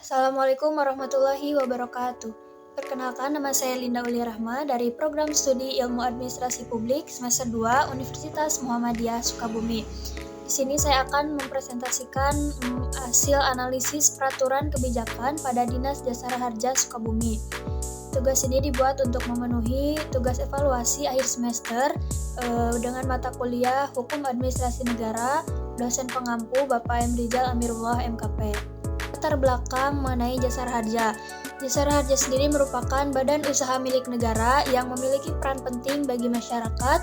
Assalamualaikum warahmatullahi wabarakatuh. Perkenalkan, nama saya Linda Uli Rahma dari Program Studi Ilmu Administrasi Publik semester 2 Universitas Muhammadiyah Sukabumi. Di sini saya akan mempresentasikan hasil analisis peraturan kebijakan pada Dinas Jasara Harja Sukabumi. Tugas ini dibuat untuk memenuhi tugas evaluasi akhir semester dengan mata kuliah Hukum Administrasi Negara, dosen pengampu Bapak M. Rizal Amirullah MKP. Latar belakang mengenai Jasara Harja. Jasara Harja sendiri merupakan badan usaha milik negara yang memiliki peran penting bagi masyarakat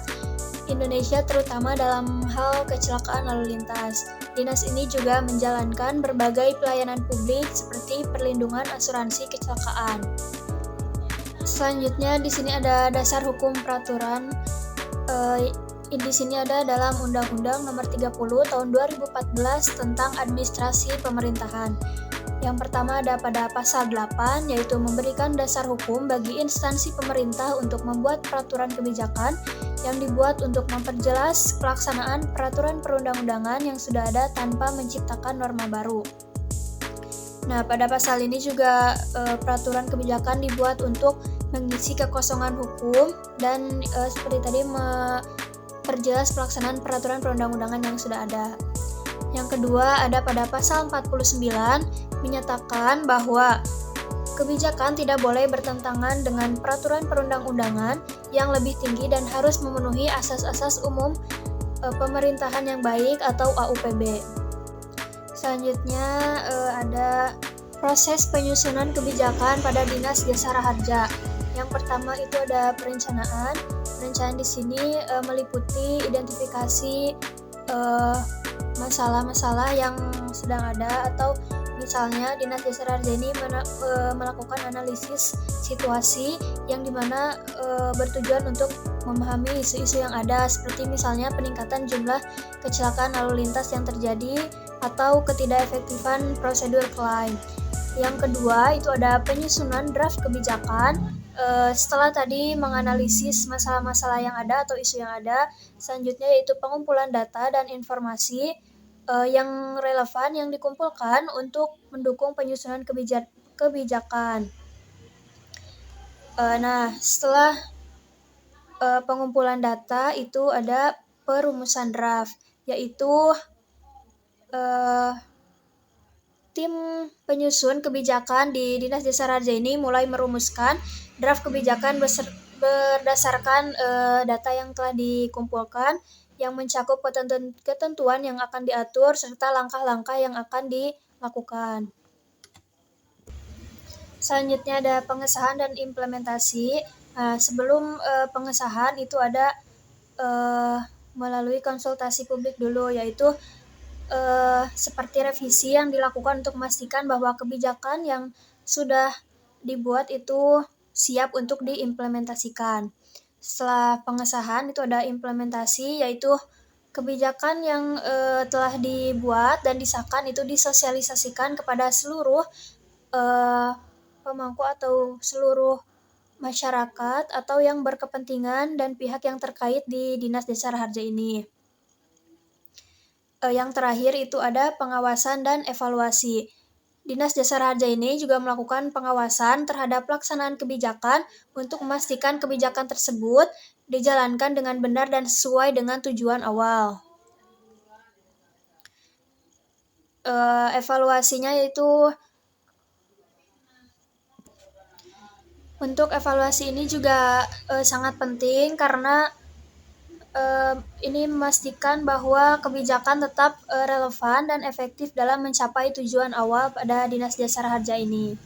Indonesia terutama dalam hal kecelakaan lalu lintas. Dinas ini juga menjalankan berbagai pelayanan publik seperti perlindungan asuransi kecelakaan. Selanjutnya di sini ada dasar hukum peraturan. Di sini ada dalam Undang-Undang Nomor 30 Tahun 2014 tentang Administrasi Pemerintahan. Yang pertama ada pada pasal 8, yaitu memberikan dasar hukum bagi instansi pemerintah untuk membuat peraturan kebijakan yang dibuat untuk memperjelas pelaksanaan peraturan perundang-undangan yang sudah ada tanpa menciptakan norma baru. Nah, pada pasal ini juga peraturan kebijakan dibuat untuk mengisi kekosongan hukum dan seperti tadi memperjelas pelaksanaan peraturan perundang-undangan yang sudah ada. Yang kedua ada pada pasal 49 menyatakan bahwa kebijakan tidak boleh bertentangan dengan peraturan perundang-undangan yang lebih tinggi dan harus memenuhi asas-asas umum pemerintahan yang baik atau AUPB. Selanjutnya ada proses penyusunan kebijakan pada Dinas Jasara Harja. Yang pertama itu ada perencanaan. Perencanaan di sini meliputi identifikasi masalah-masalah yang sedang ada, atau misalnya Dinas Jasara Harja ini melakukan analisis situasi yang dimana bertujuan untuk memahami isu-isu yang ada, seperti misalnya peningkatan jumlah kecelakaan lalu lintas yang terjadi atau ketidakefektifan prosedur klaim. Yang kedua itu ada penyusunan draft kebijakan. Setelah tadi menganalisis masalah-masalah yang ada atau isu yang ada, selanjutnya yaitu pengumpulan data dan informasi yang relevan yang dikumpulkan untuk mendukung penyusunan kebijakan. Nah, setelah pengumpulan data itu ada perumusan draft, yaitu tim penyusun kebijakan di Dinas Jasara Harja ini mulai merumuskan draft kebijakan berdasarkan data yang telah dikumpulkan yang mencakup ketentuan yang akan diatur serta langkah-langkah yang akan dilakukan. Selanjutnya ada pengesahan dan implementasi. Sebelum pengesahan itu ada melalui konsultasi publik dulu, yaitu seperti revisi yang dilakukan untuk memastikan bahwa kebijakan yang sudah dibuat itu siap untuk diimplementasikan. Setelah pengesahan itu ada implementasi, yaitu kebijakan yang telah dibuat dan disahkan itu disosialisasikan kepada seluruh pemangku atau seluruh masyarakat atau yang berkepentingan dan pihak yang terkait di Dinas Jasara Harja ini. Yang terakhir itu ada pengawasan dan evaluasi. Dinas Jasara Harja ini juga melakukan pengawasan terhadap pelaksanaan kebijakan untuk memastikan kebijakan tersebut dijalankan dengan benar dan sesuai dengan tujuan awal. Evaluasinya yaitu untuk evaluasi ini juga sangat penting karena ini memastikan bahwa kebijakan tetap relevan dan efektif dalam mencapai tujuan awal pada Dinas Jasara Harja ini.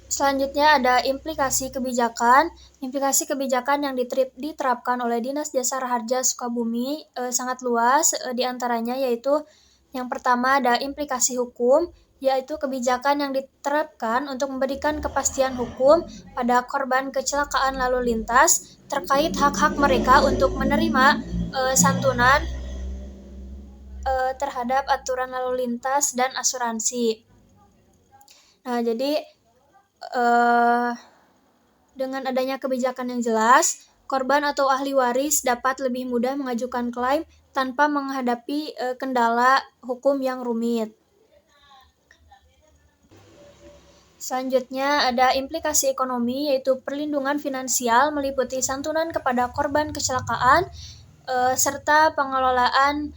Selanjutnya ada implikasi kebijakan. Implikasi kebijakan yang diterapkan oleh Dinas Jasara Harja Sukabumi sangat luas, diantaranya yaitu yang pertama ada implikasi hukum, yaitu kebijakan yang diterapkan untuk memberikan kepastian hukum pada korban kecelakaan lalu lintas terkait hak-hak mereka untuk menerima santunan terhadap aturan lalu lintas dan asuransi. Nah, jadi dengan adanya kebijakan yang jelas, korban atau ahli waris dapat lebih mudah mengajukan klaim tanpa menghadapi kendala hukum yang rumit. Selanjutnya ada implikasi ekonomi, yaitu perlindungan finansial meliputi santunan kepada korban kecelakaan, serta pengelolaan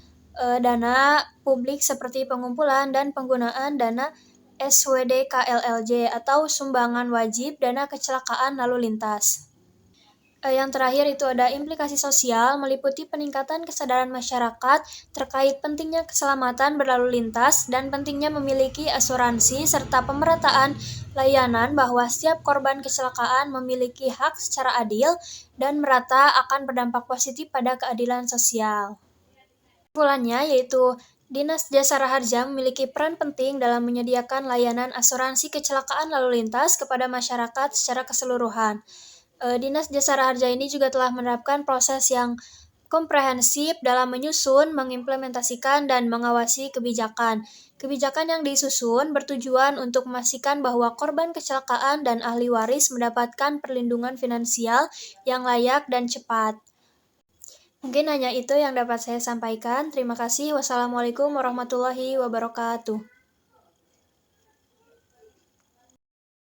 dana publik seperti pengumpulan dan penggunaan dana SWDKLLJ atau sumbangan wajib dana kecelakaan lalu lintas. Yang terakhir itu ada implikasi sosial meliputi peningkatan kesadaran masyarakat terkait pentingnya keselamatan berlalu lintas dan pentingnya memiliki asuransi serta pemerataan layanan bahwa setiap korban kecelakaan memiliki hak secara adil dan merata akan berdampak positif pada keadilan sosial. Kesimpulannya yaitu Dinas Jasara Harja memiliki peran penting dalam menyediakan layanan asuransi kecelakaan lalu lintas kepada masyarakat secara keseluruhan. Dinas Jasara Harja ini juga telah menerapkan proses yang komprehensif dalam menyusun, mengimplementasikan, dan mengawasi kebijakan. Kebijakan yang disusun bertujuan untuk memastikan bahwa korban kecelakaan dan ahli waris mendapatkan perlindungan finansial yang layak dan cepat. Mungkin hanya itu yang dapat saya sampaikan. Terima kasih. Wassalamualaikum warahmatullahi wabarakatuh.